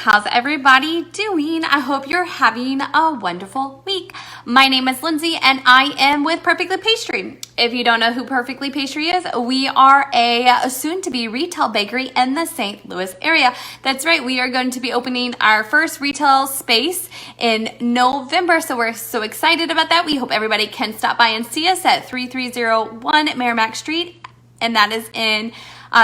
how's everybody doing? I hope you're having a wonderful week. My name is Lindsay and I am with Perfectly Pastry. If you don't know who Perfectly Pastry is, we are a soon-to-be retail bakery in the St. Louis area. That's right, we are going to be opening our first retail space in November, so we're so excited about that. We hope everybody can stop by and see us at 3301 Meramec St, and that is in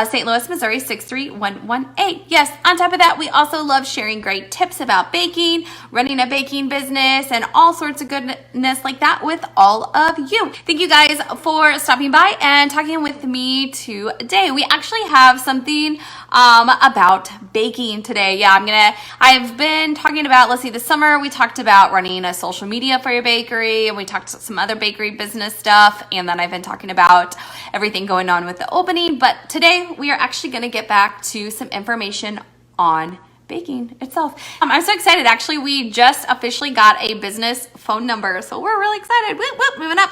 St. Louis, Missouri, 63118. Yes, on top of that, we also love sharing great tips about baking, running a baking business, and all sorts of goodness like that with all of you. Thank you guys for stopping by and talking with me today. We actually have something about baking today. Yeah, I've been talking about, this summer we talked about running a social media for your bakery, and we talked some other bakery business stuff, and then I've been talking about everything going on with the opening, but today we are actually going to get back to some information on baking itself. I'm so excited. Actually, we just officially got a business phone number, so we're really excited. Whoop, whoop, moving up.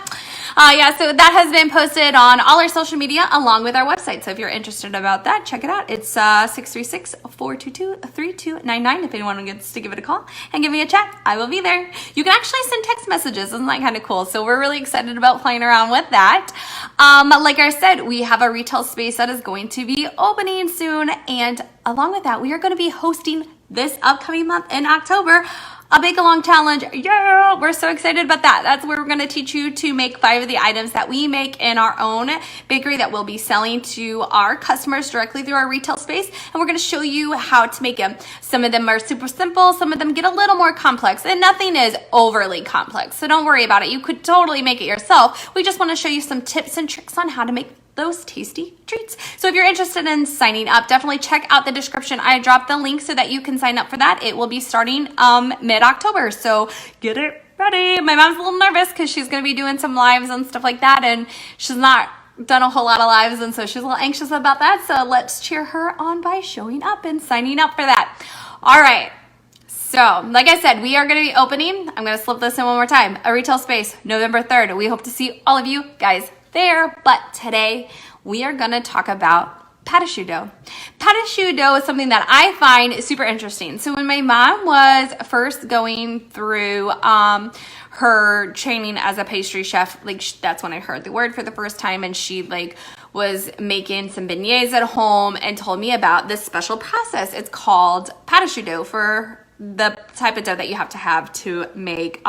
So that has been posted on all our social media along with our website. So if you're interested about that, check it out. It's 636-422-3299. If anyone gets to give it a call and give me a chat, I will be there. You can actually send text messages. Isn't that kind of cool? So we're really excited about playing around with that. Like I said, we have a retail space that is going to be opening soon, and along with that, we are going to be hosting this upcoming month in October a bake-along challenge. Yeah, we're so excited about that. That's where we're going to teach you to make 5 of the items that we make in our own bakery that we'll be selling to our customers directly through our retail space. And we're going to show you how to make them. Some of them are super simple. Some of them get a little more complex, and nothing is overly complex. So don't worry about it. You could totally make it yourself. We just want to show you some tips and tricks on how to make those tasty treats. So if you're interested in signing up, definitely check out the description. I dropped the link so that you can sign up for that. It will be starting mid-October, so get it ready. My mom's a little nervous because she's going to be doing some lives and stuff like that, and she's not done a whole lot of lives, and so she's a little anxious about that. So let's cheer her on by showing up and signing up for that. All right. So, like I said, we are going to be opening, I'm going to slip this in one more time, a retail space November 3rd. We hope to see all of you guys there, but today we are going to talk about pate dough. Pate dough is something that I find super interesting. So when my mom was first going through her training as a pastry chef, that's when I heard the word for the first time, and she was making some beignets at home and told me about this special process. It's called pate dough for the type of dough that you have to make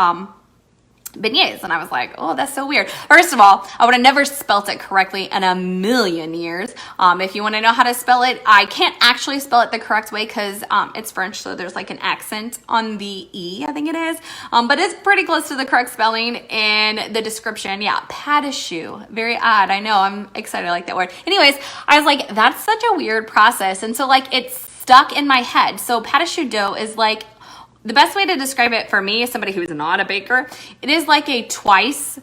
beignets. And I was like, oh, that's so weird. First of all, I would have never spelt it correctly in a million years. If you want to know how to spell it, I can't actually spell it the correct way because it's French, so there's an accent on the E, I think it is. But it's pretty close to the correct spelling in the description. Yeah, pate choux. Very odd. I know. I'm excited. I like that word. Anyways, I was like, that's such a weird process. And so it's stuck in my head. So pate choux dough is the best way to describe it for me as somebody who's not a baker, it is like a twice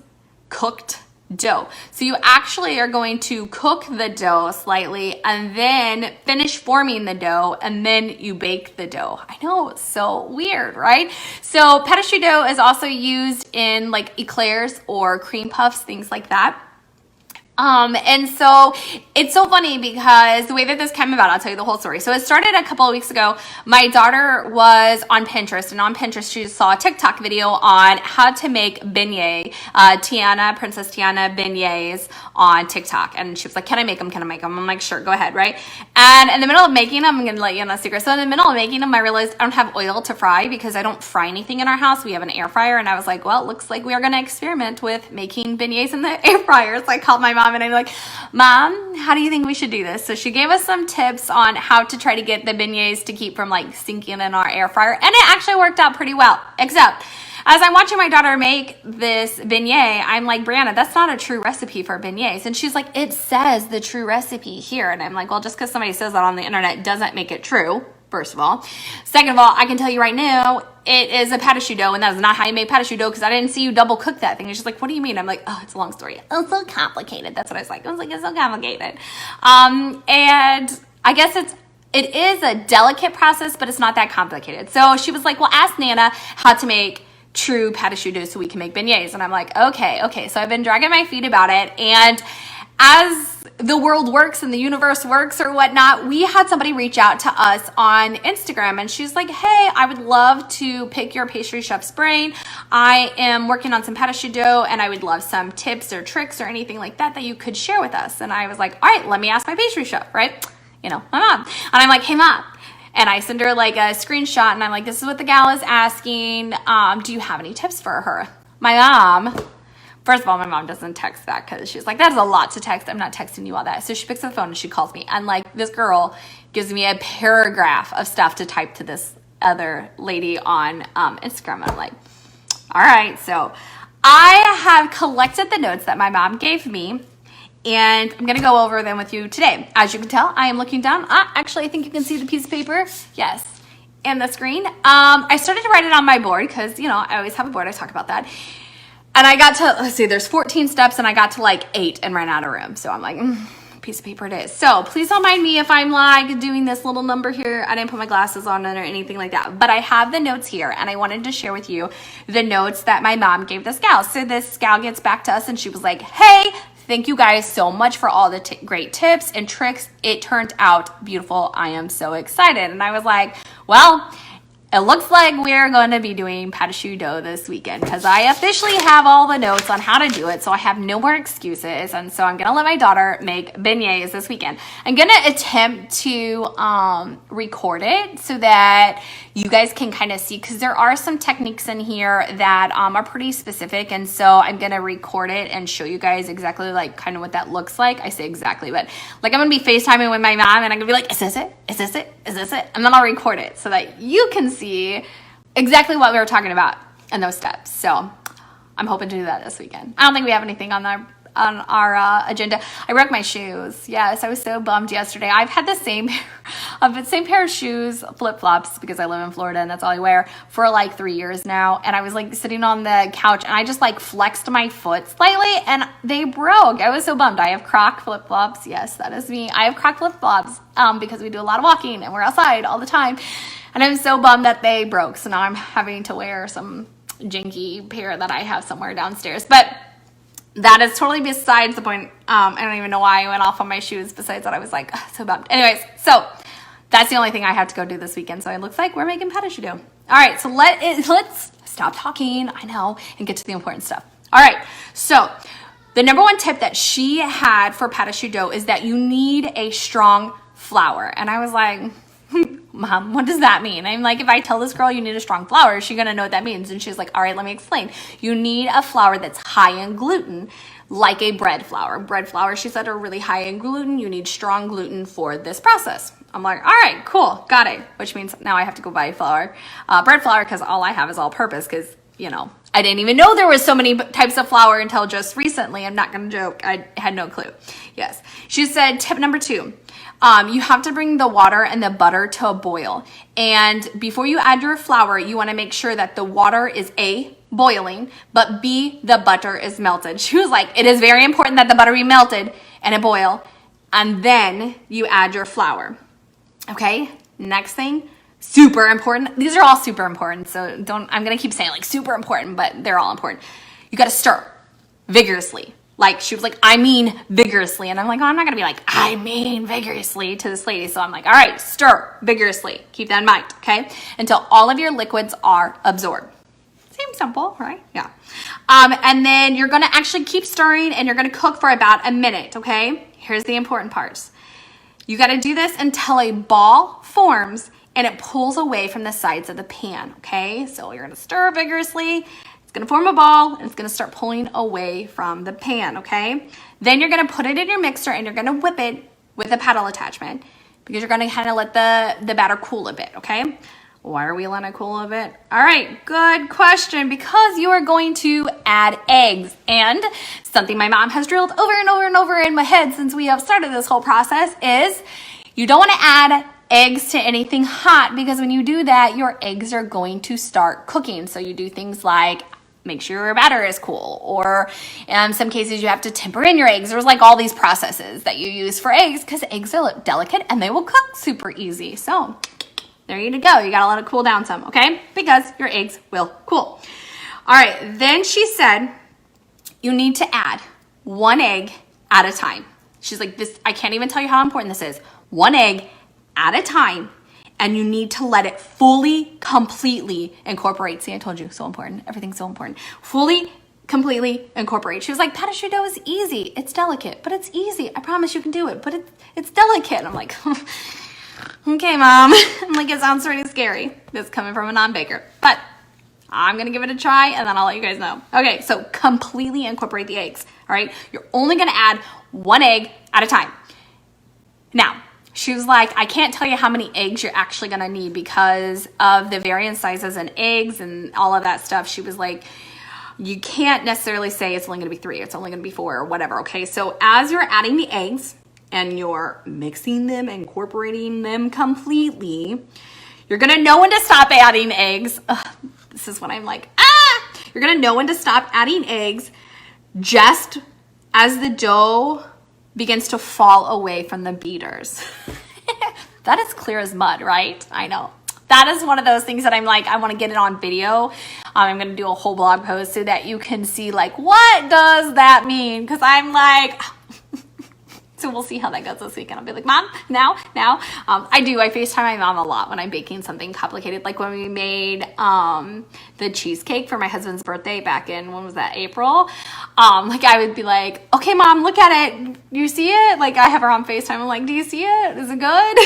cooked dough. So you actually are going to cook the dough slightly and then finish forming the dough, and then you bake the dough. I know, it's so weird, right? So pate choux dough is also used in eclairs or cream puffs, things like that. And so it's so funny because the way that this came about, I'll tell you the whole story. So it started a couple of weeks ago. My daughter was on Pinterest, and on Pinterest, she saw a TikTok video on how to make beignet, Princess Tiana beignets on TikTok. And she was like, can I make them? Can I make them? I'm like, sure, go ahead, right? And in the middle of making them, I'm going to let you in a secret. So in the middle of making them, I realized I don't have oil to fry because I don't fry anything in our house. We have an air fryer. And I was like, well, it looks like we are going to experiment with making beignets in the air fryer. So I called my mom and I'm like, Mom, how do you think we should do this? So she gave us some tips on how to try to get the beignets to keep from sinking in our air fryer. And it actually worked out pretty well, except as I'm watching my daughter make this beignet, I'm like, Brianna, that's not a true recipe for beignets. And she's like, it says the true recipe here. And I'm like, well, just because somebody says that on the internet doesn't make it true, first of all. Second of all, I can tell you right now, it is a pate choux dough, and that is not how you make pate choux dough because I didn't see you double cook that thing. It's just like, what do you mean? I'm like, oh, it's a long story. Oh, it's so complicated. That's what I was like. I was like, it's so complicated. And I guess it is a delicate process, but it's not that complicated. So she was like, well, ask Nana how to make true pate choux dough so we can make beignets. And I'm like, okay. So I've been dragging my feet about it, and as the world works and the universe works or whatnot, we had somebody reach out to us on Instagram, and she's like, hey, I would love to pick your pastry chef's brain. I am working on some pâtisserie dough, and I would love some tips or tricks or anything like that you could share with us. And I was like, all right, let me ask my pastry chef, right? You know, my mom. And I'm like, hey, Mom. And I send her like a screenshot, and I'm like, this is what the gal is asking. Do you have any tips for her? My mom, first of all, my mom doesn't text back because she's like, that is a lot to text. I'm not texting you all that. So she picks up the phone and she calls me. And like, this girl gives me a paragraph of stuff to type to this other lady on Instagram. And I'm like, all right. So I have collected the notes that my mom gave me, and I'm going to go over them with you today. As you can tell, I am looking down. Actually, I think you can see the piece of paper. Yes. And the screen. I started to write it on my board because, you know, I always have a board. I talk about that. And I got to, let's see, there's 14 steps, and I got to like 8 and ran out of room. So I'm like, piece of paper it is. So please don't mind me if I'm like doing this little number here. I didn't put my glasses on it or anything like that. But I have the notes here, and I wanted to share with you the notes that my mom gave this gal. So this gal gets back to us, and she was like, hey, thank you guys so much for all the great tips and tricks. It turned out beautiful. I am so excited. And I was like, well, it looks like we're going to be doing pâtisserie dough this weekend because I officially have all the notes on how to do it. So I have no more excuses. And so I'm going to let my daughter make beignets this weekend. I'm going to attempt to record it so that you guys can kind of see, because there are some techniques in here that are pretty specific. And so I'm going to record it and show you guys exactly like kind of what that looks like. I say exactly, but like I'm going to be FaceTiming with my mom, and I'm going to be like, is this it? Is this it? Is this it? And then I'll record it so that you can see exactly what we were talking about in those steps. So I'm hoping to do that this weekend. I don't think we have anything on our agenda. I broke my shoes. Yes, I was so bummed yesterday. I've had the same pair of shoes, flip-flops, because I live in Florida and that's all I wear, for like 3 years now. And I was like sitting on the couch, and I just like flexed my foot slightly, and they broke. I was so bummed. I have Croc flip-flops. Yes, that is me. I have Croc flip-flops because we do a lot of walking and we're outside all the time. And I'm so bummed that they broke. So now I'm having to wear some janky pair that I have somewhere downstairs. But that is totally besides the point. I don't even know why I went off on my shoes, besides that I was like, so bummed. Anyways, so that's the only thing I have to go do this weekend. So it looks like we're making pâtisserie dough. All right, so let's stop talking, I know, and get to the important stuff. All right, so the number one tip that she had for pâtisserie dough is that you need a strong flour. And I was like, Mom, what does that mean? I'm like, if I tell this girl you need a strong flour, is she gonna know what that means? And she's like, all right, let me explain. You need a flour that's high in gluten, like a bread flour. Bread flour, she said, are really high in gluten. You need strong gluten for this process. I'm like, all right, cool, got it. Which means now I have to go buy flour, bread flour, because all I have is all purpose, because, you know, I didn't even know there was so many types of flour until just recently. I'm not gonna joke, I had no clue. Yes, she said, tip number 2. You have to bring the water and the butter to a boil. And before you add your flour, you want to make sure that the water is A, boiling, but B, the butter is melted. She was like, it is very important that the butter be melted and it boil, and then you add your flour. Okay, next thing, super important. These are all super important, so I'm going to keep saying like super important, but they're all important. You got to stir vigorously. Like, she was like, I mean vigorously. And I'm like, oh, I'm not going to be like, I mean vigorously to this lady. So I'm like, all right, stir vigorously. Keep that in mind, okay? Until all of your liquids are absorbed. Seems simple, right? Yeah. And then you're going to actually keep stirring, and you're going to cook for about a minute, okay? Here's the important parts. You got to do this until a ball forms and it pulls away from the sides of the pan, okay? So you're going to stir vigorously. Gonna form a ball, and it's gonna start pulling away from the pan, okay? Then you're gonna put it in your mixer, and you're gonna whip it with a paddle attachment, because you're gonna kind of let the batter cool a bit, okay? Why are we letting it cool a bit? All right, good question. Because you are going to add eggs. And something my mom has drilled over and over and over in my head since we have started this whole process is you don't want to add eggs to anything hot, because when you do that, your eggs are going to start cooking. So you do things like make sure your batter is cool, or in some cases you have to temper in your eggs. There's like all these processes that you use for eggs, because eggs are delicate and they will cook super easy. So there you go. You gotta let it cool down some, okay? Because your eggs will cool. All right, then she said you need to add 1 egg at a time. She's like, this, I can't even tell you how important this is. 1 egg at a time, and you need to let it fully, completely incorporate. See, I told you, so important. Everything's so important. Fully, completely incorporate. She was like, pastry dough is easy. It's delicate, but it's easy. I promise you can do it, but it's delicate. I'm like, okay, Mom. I'm like, it sounds pretty scary. This coming from a non-baker, but I'm going to give it a try, and then I'll let you guys know. Okay, so completely incorporate the eggs, all right? You're only going to add 1 egg at a time. Now, she was like, I can't tell you how many eggs you're actually going to need because of the varying sizes and eggs and all of that stuff. She was like, you can't necessarily say it's only going to be 3, it's only going to be 4 or whatever, okay? So as you're adding the eggs and you're mixing them, incorporating them completely, you're going to know when to stop adding eggs. Ugh, this is when I'm like, you're going to know when to stop adding eggs just as the dough begins to fall away from the beaters. That is clear as mud, right? I know. That is one of those things that I'm like, I want to get it on video. I'm going to do a whole blog post so that you can see like, what does that mean? Because I'm like, so we'll see how that goes this weekend. I'll be like, Mom, now. I FaceTime my mom a lot when I'm baking something complicated. Like when we made the cheesecake for my husband's birthday back in, when was that, April? Like I would be like, okay, Mom, look at it. You see it? Like I have her on FaceTime. I'm like, do you see it? Is it good?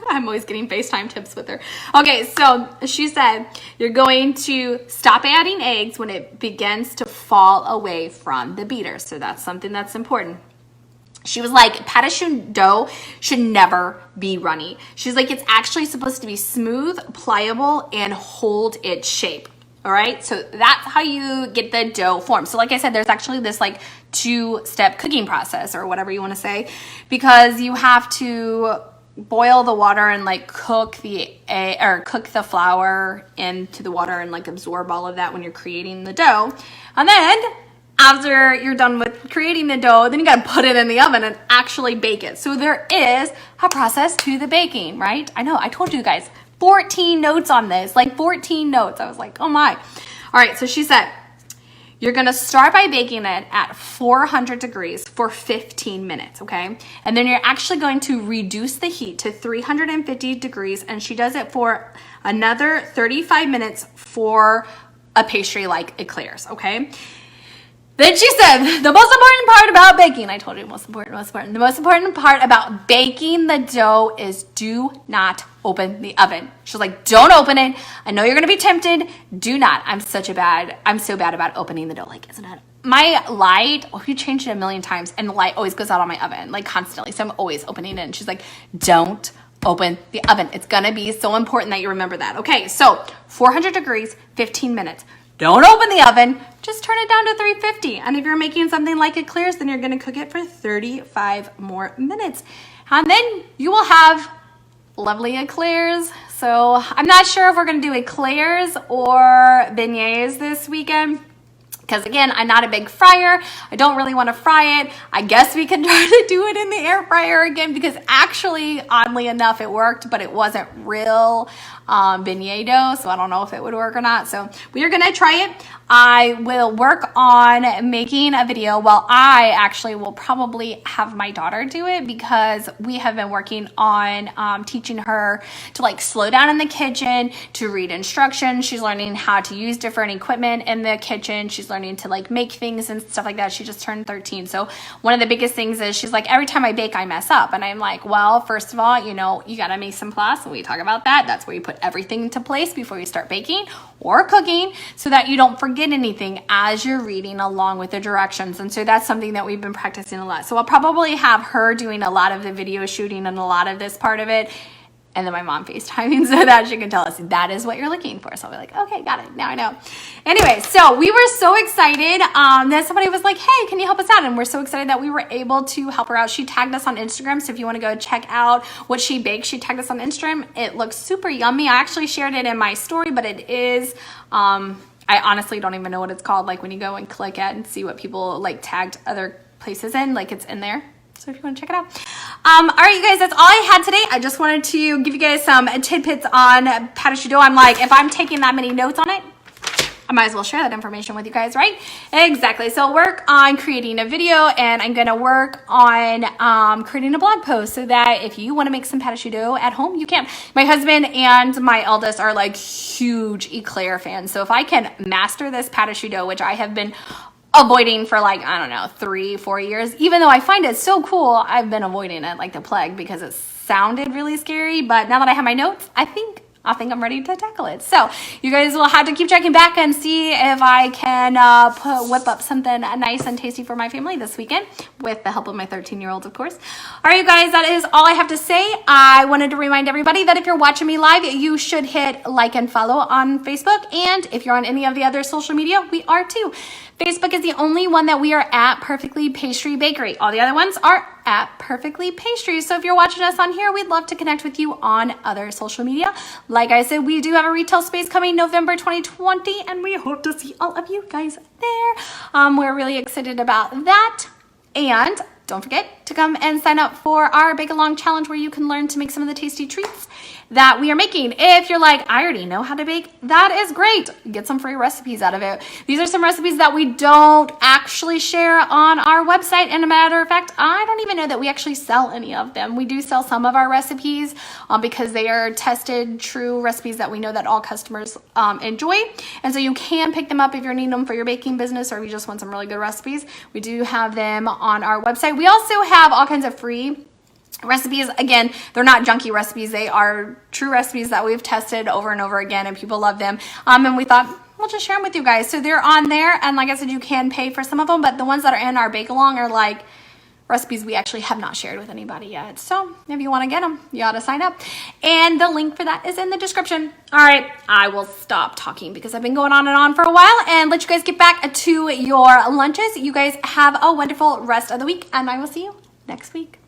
I'm always getting FaceTime tips with her. Okay, so she said, you're going to stop adding eggs when it begins to fall away from the beater. So that's something that's important. She was like, pastry dough should never be runny. She's like, it's actually supposed to be smooth, pliable, and hold its shape. All right, so that's how you get the dough formed. So like I said, there's actually this like 2-step cooking process or whatever you want to say, because you have to boil the water and like cook the flour into the water and like absorb all of that when you're creating the dough. And then after you're done with creating the dough, then you got to put it in the oven and actually bake it. So there is a process to the baking, right? I know, I told you guys 14 notes on this, like 14 notes. I was like, oh my. All right, so she said, you're going to start by baking it at 400 degrees for 15 minutes, okay? And then you're actually going to reduce the heat to 350 degrees, and she does it for another 35 minutes for a pastry like eclairs, okay? Then she said, the most important part about baking, I told you the most important part about baking the dough is do not open the oven. She was like, don't open it. I know you're going to be tempted. Do not. I'm so bad about opening the dough. Like, isn't it? My light, you changed it a million times, and the light always goes out on my oven, like constantly. So I'm always opening it. And she's like, don't open the oven. It's going to be so important that you remember that. Okay, so 400 degrees, 15 minutes. Don't open the oven, just turn it down to 350. And if you're making something like eclairs, then you're gonna cook it for 35 more minutes. And then you will have lovely eclairs. So I'm not sure if we're gonna do eclairs or beignets this weekend, because again, I'm not a big fryer. I don't really want to fry it. I guess we can try to do it in the air fryer again, because actually, oddly enough, it worked, but it wasn't real beignet dough, so I don't know if it would work or not. So we are gonna try it. I will work on making a video. Well, I actually will probably have my daughter do it, because we have been working on teaching her to like slow down in the kitchen, to read instructions. She's learning how to use different equipment in the kitchen. She's learning to like make things and stuff like that. She just turned 13. So one of the biggest things is she's like, every time I bake, I mess up. And I'm like, well, first of all, you know, you got to make some place. And we talk about that. That's where you put everything into place before you start baking or cooking, so that you don't forget anything as you're reading along with the directions. And so that's something that we've been practicing a lot. So I'll probably have her doing a lot of the video shooting and a lot of this part of it, and then my mom FaceTiming so that she can tell us that is what you're looking for. So I'll be like, okay, got it. Now I know. Anyway, so we were so excited that somebody was like, hey, can you help us out? And we're so excited that we were able to help her out. She tagged us on Instagram. So if you want to go check out what she baked, she tagged us on Instagram. It looks super yummy. I actually shared it in my story, but it is, I honestly don't even know what it's called. Like when you go and click it and see what people like tagged other places in, like it's in there. So if you want to check it out. All right, you guys, that's all I had today. I just wanted to give you guys some tidbits on pastry dough. I'm like, if I'm taking that many notes on it, I might as well share that information with you guys, right? Exactly. So work on creating a video, and I'm going to work on creating a blog post so that if you want to make some pate choux dough at home, you can. My husband and my eldest are like huge eclair fans. So if I can master this pate choux dough, which I have been avoiding for like, I don't know, 3-4 years, even though I find it so cool, I've been avoiding it like the plague because it sounded really scary. But now that I have my notes, I think I'm ready to tackle it. So you guys will have to keep checking back and see if I can whip up something nice and tasty for my family this weekend with the help of my 13-year-old, of course. All right, you guys, that is all I have to say. I wanted to remind everybody that if you're watching me live, you should hit like and follow on Facebook. And if you're on any of the other social media, we are too. Facebook is the only one that we are at Perfectly Pastry Bakery. All the other ones are at Perfectly Pastry. So if you're watching us on here, we'd love to connect with you on other social media. Like I said, we do have a retail space coming November 2020, and we hope to see all of you guys there. We're really excited about that. And don't forget to come and sign up for our Bake Along Challenge, where you can learn to make some of the tasty treats that we are making. If you're like, I already know how to bake, that is great. Get some free recipes out of it. These are some recipes that we don't actually share on our website. And a matter of fact, I don't even know that we actually sell any of them. We do sell some of our recipes because they are tested, true recipes that we know that all customers enjoy. And so you can pick them up if you're needing them for your baking business, or if you just want some really good recipes. We do have them on our website. We also have all kinds of free recipes. Again, they're not junky recipes. They are true recipes that we've tested over and over again, and people love them. And we thought, we'll just share them with you guys. So they're on there, and like I said, you can pay for some of them, but the ones that are in our Bake Along are like recipes we actually have not shared with anybody yet. So if you want to get them, you ought to sign up. And the link for that is in the description. All right, I will stop talking because I've been going on and on for a while, and let you guys get back to your lunches. You guys have a wonderful rest of the week, and I will see you next week.